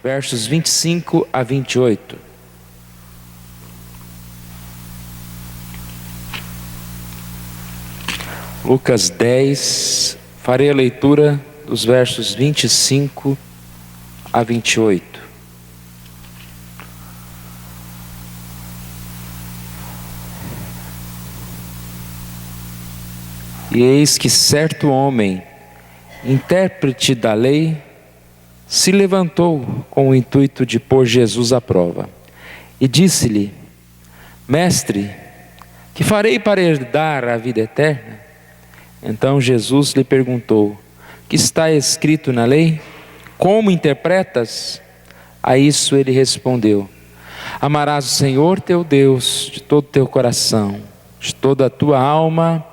versos 25 a 28. Lucas 10, farei a leitura dos versos 25 a 28. E eis que certo homem, intérprete da lei, se levantou com o intuito de pôr Jesus à prova. E disse-lhe: Mestre, que farei para herdar a vida eterna? Então Jesus lhe perguntou: que está escrito na lei? Como interpretas? A isso ele respondeu: amarás o Senhor teu Deus de todo o teu coração, de toda a tua alma,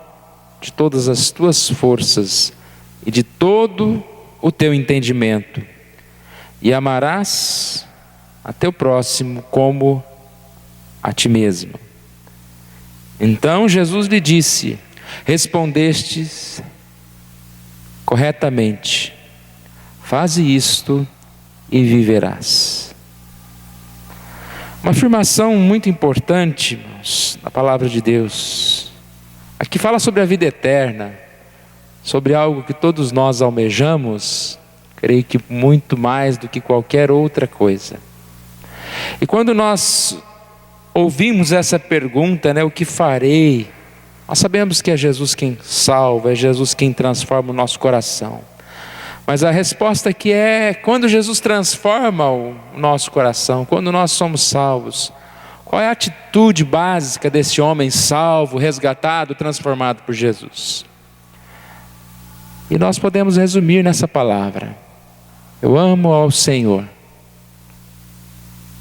de todas as tuas forças e de todo o teu entendimento. E amarás a teu próximo como a ti mesmo. Então Jesus lhe disse: respondestes corretamente, faze isto e viverás. Uma afirmação muito importante, irmãos, na palavra de Deus. Aqui fala sobre a vida eterna, sobre algo que todos nós almejamos, creio que muito mais do que qualquer outra coisa. E quando nós ouvimos essa pergunta, o que farei? Nós sabemos que é Jesus quem salva, é Jesus quem transforma o nosso coração. Mas a resposta aqui é: quando Jesus transforma o nosso coração, quando nós somos salvos, qual é a atitude básica desse homem salvo, resgatado, transformado por Jesus? E nós podemos resumir nessa palavra: eu amo ao Senhor,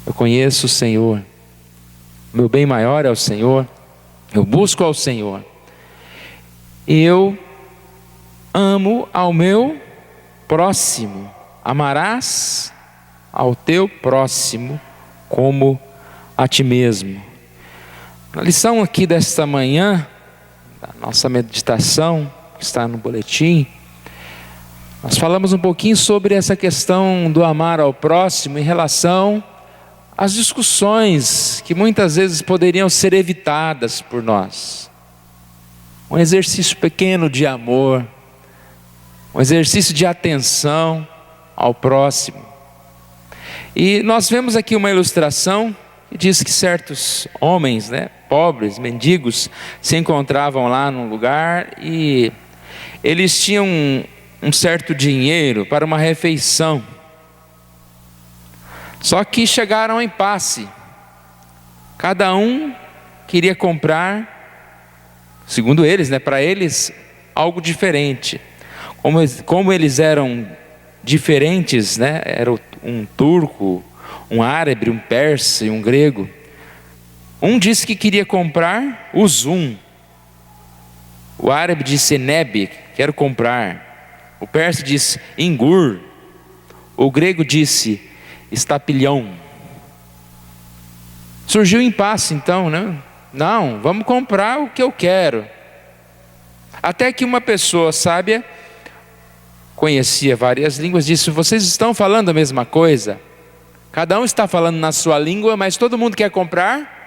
eu conheço o Senhor, meu bem maior é o Senhor, eu busco ao Senhor, e eu amo ao meu próximo. Amarás ao teu próximo como a ti mesmo. Na lição aqui desta manhã, da nossa meditação, que está no boletim, nós falamos um pouquinho sobre essa questão do amar ao próximo em relação às discussões que muitas vezes poderiam ser evitadas por nós. Um exercício pequeno de amor, um exercício de atenção ao próximo. E nós vemos aqui uma ilustração que diz que certos homens, pobres, mendigos, se encontravam lá num lugar e eles tinham um certo dinheiro para uma refeição. Só que chegaram ao impasse. Cada um queria comprar, segundo eles, para eles, algo diferente. Como eles eram diferentes, era um turco, um árabe, um persa e um grego. Um disse que queria comprar Uzum. O árabe disse Eneb, quero comprar. O persa disse Ingur. O grego disse Estapilhão. Surgiu um impasse então, Não, vamos comprar o que eu quero. Até que uma pessoa sábia, conhecia várias línguas, disse: vocês estão falando a mesma coisa? Cada um está falando na sua língua, mas todo mundo quer comprar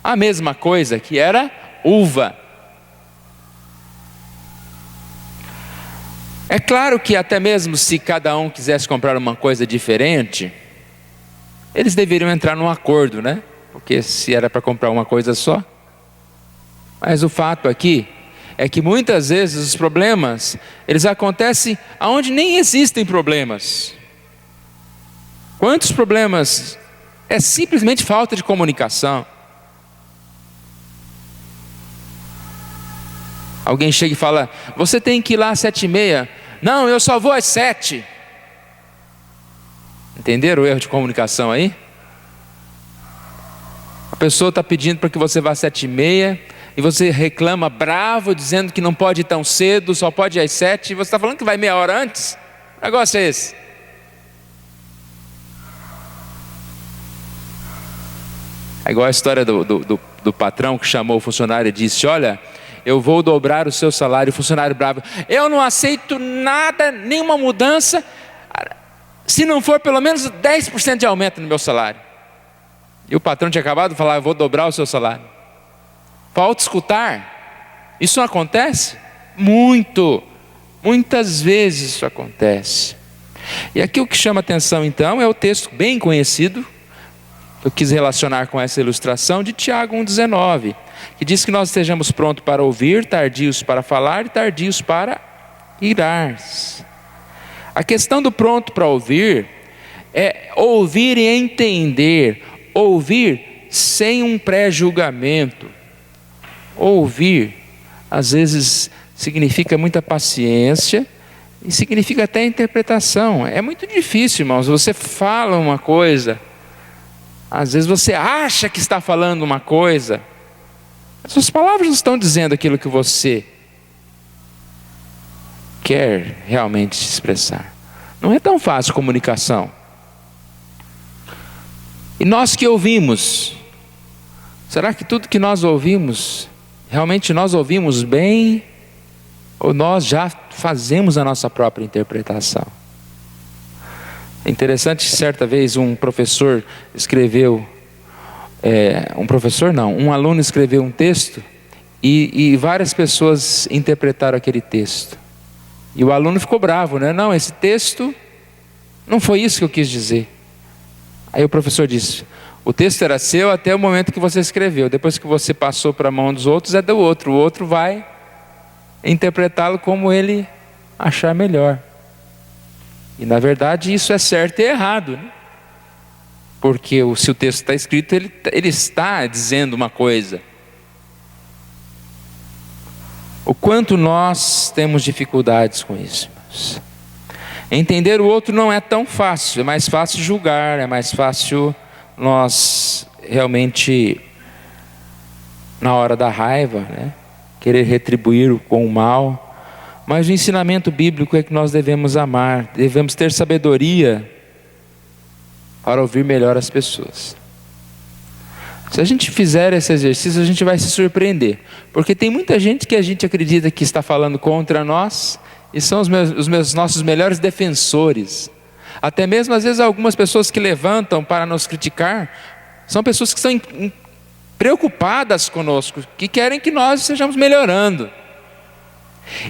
a mesma coisa, que era uva. É claro que até mesmo se cada um quisesse comprar uma coisa diferente, eles deveriam entrar num acordo, Porque se era para comprar uma coisa só. Mas o fato aqui é que muitas vezes os problemas, eles acontecem aonde nem existem problemas. Quantos problemas é simplesmente falta de comunicação? Alguém chega e fala: você tem que ir lá às 7h30. Não, eu só vou às 7. Entenderam o erro de comunicação aí? A pessoa está pedindo para que você vá às 7h30 e você reclama bravo, dizendo que não pode ir tão cedo, só pode ir às 7. E você está falando que vai meia hora antes? Que negócio é esse? É igual a história do patrão que chamou o funcionário e disse: olha, eu vou dobrar o seu salário. O funcionário bravo: eu não aceito nada, nenhuma mudança. se não for pelo menos 10% de aumento no meu salário. E o patrão tinha acabado de falar: eu vou dobrar o seu salário. Falta escutar. Isso não acontece? Muitas vezes isso acontece. E aqui o que chama atenção então é o texto bem conhecido, eu quis relacionar com essa ilustração, de Tiago 1,19, que diz que nós estejamos prontos para ouvir, tardios para falar e tardios para irar-se. A questão do pronto para ouvir é ouvir e entender, ouvir sem um pré-julgamento. Ouvir, às vezes, significa muita paciência e significa até interpretação. É muito difícil, irmãos, você fala uma coisa, às vezes você acha que está falando uma coisa, as suas palavras não estão dizendo aquilo que você quer realmente se expressar. Não é tão fácil comunicação. E nós que ouvimos, será que tudo que nós ouvimos, realmente nós ouvimos bem? Ou nós já fazemos a nossa própria interpretação? É interessante que certa vez um professor escreveu, um aluno escreveu um texto e várias pessoas interpretaram aquele texto. E o aluno ficou bravo, né? Não, esse texto não foi isso que eu quis dizer. Aí o professor disse: o texto era seu até o momento que você escreveu. Depois que você passou para a mão dos outros, é do outro. O outro vai interpretá-lo como ele achar melhor. E na verdade isso é certo e errado, né? Porque se o texto está escrito, ele está dizendo uma coisa. O quanto nós temos dificuldades com isso, irmãos. Entender o outro não é tão fácil. É mais fácil julgar, é mais fácil nós realmente, na hora da raiva, né, querer retribuir com o mal. Mas o ensinamento bíblico é que nós devemos amar, devemos ter sabedoria para ouvir melhor as pessoas. Se a gente fizer esse exercício, a gente vai se surpreender, porque tem muita gente que a gente acredita que está falando contra nós, e são os nossos melhores defensores. Até mesmo às vezes algumas pessoas que levantam para nos criticar, são pessoas que estão preocupadas conosco, que querem que nós estejamos melhorando.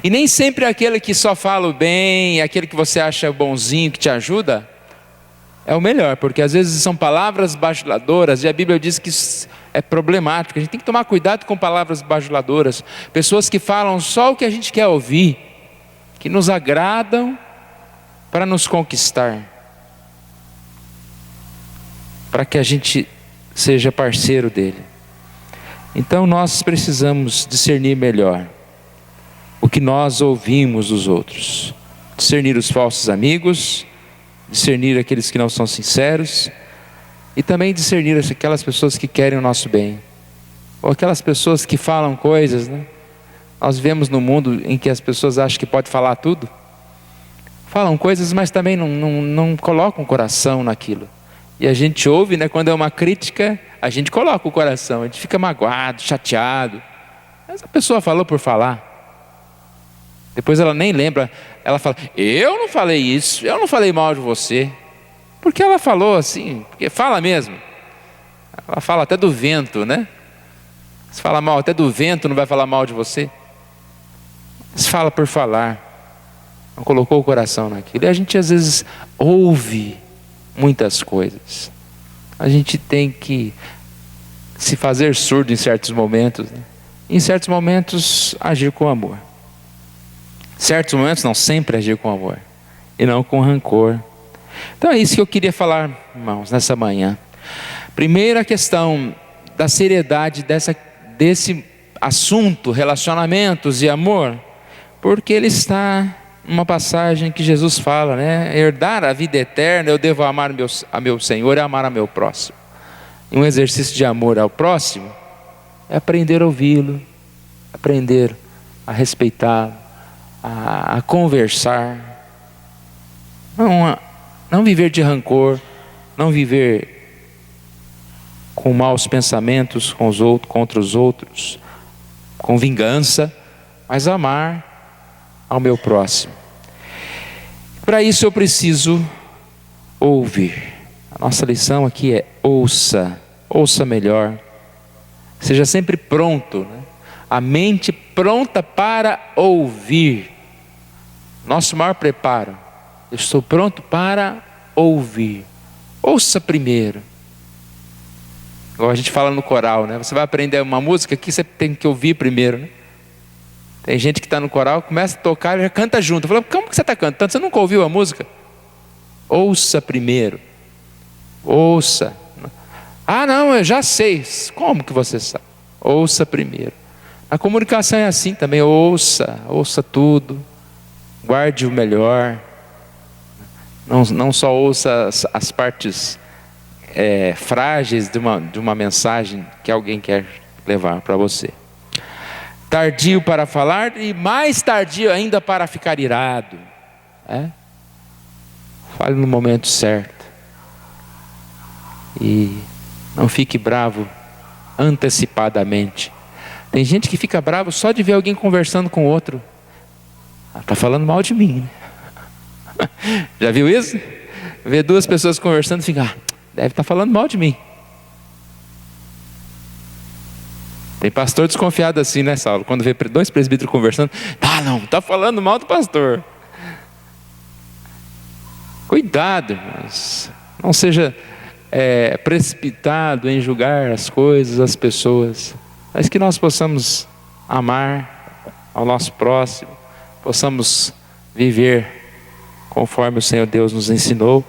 E nem sempre aquele que só fala o bem, aquele que você acha bonzinho, que te ajuda, é o melhor, porque às vezes são palavras bajuladoras, e a Bíblia diz que isso é problemático. A gente tem que tomar cuidado com palavras bajuladoras, pessoas que falam só o que a gente quer ouvir, que nos agradam para nos conquistar, para que a gente seja parceiro dele. Então nós precisamos discernir melhor o que nós ouvimos dos outros, discernir os falsos amigos, discernir aqueles que não são sinceros, e também discernir aquelas pessoas que querem o nosso bem, ou aquelas pessoas que falam coisas, né? Nós vivemos num mundo em que as pessoas acham que pode falar tudo, falam coisas, mas também não colocam o coração naquilo, e a gente ouve, né? Quando é uma crítica, a gente coloca o coração, a gente fica magoado, chateado, mas a pessoa falou por falar. Depois ela nem lembra, ela fala: eu não falei isso, eu não falei mal de você. Porque ela falou assim, porque fala mesmo. Ela fala até do vento, né? Se fala mal até do vento, não vai falar mal de você. Se fala por falar, não colocou o coração naquilo. E a gente às vezes ouve muitas coisas. A gente tem que se fazer surdo em certos momentos, né? Em certos momentos agir com amor. Certos momentos não, sempre agir com amor e não com rancor. Então é isso que eu queria falar, irmãos, nessa manhã. Primeiro, a questão da seriedade desse assunto, relacionamentos e amor, porque ele está numa passagem que Jesus fala, né? Herdar a vida eterna, eu devo amar a meu Senhor e amar a meu próximo. E um exercício de amor ao próximo é aprender a ouvi-lo, aprender a respeitá-lo, a conversar, não viver de rancor, não viver com maus pensamentos contra os outros, com vingança, mas amar ao meu próximo. Para isso eu preciso ouvir. A nossa lição aqui é ouça, ouça melhor. Seja sempre pronto, né? A mente pronta para ouvir. Nosso maior preparo. Eu estou pronto para ouvir. Ouça primeiro. Igual a gente fala no coral, né? Você vai aprender uma música aqui, você tem que ouvir primeiro, né? Tem gente que está no coral, começa a tocar e já canta junto. Fala, como que você está cantando? Você nunca ouviu a música? Ouça primeiro. Ouça. Ah, não, eu já sei. Como que você sabe? Ouça primeiro. A comunicação é assim também. Ouça tudo. Guarde o melhor. Não só ouça as partes frágeis de uma mensagem que alguém quer levar para você. Tardio para falar e mais tardio ainda para ficar irado. Fale no momento certo. E não fique bravo antecipadamente. Tem gente que fica bravo só de ver alguém conversando com outro. Está falando mal de mim, né? Já viu isso? Vê duas pessoas conversando e fica, deve estar falando mal de mim. Tem pastor desconfiado assim, né, Saulo? Quando vê dois presbíteros conversando, não, está falando mal do pastor. Cuidado, irmãos. Não seja precipitado em julgar as coisas, as pessoas. Mas que nós possamos amar ao nosso próximo, possamos viver conforme o Senhor Deus nos ensinou.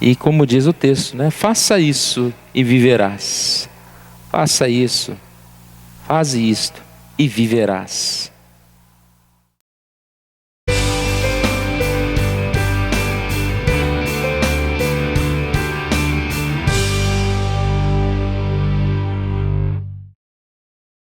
E como diz o texto, né? Faça isso e viverás. Faça isso, faz isto e viverás.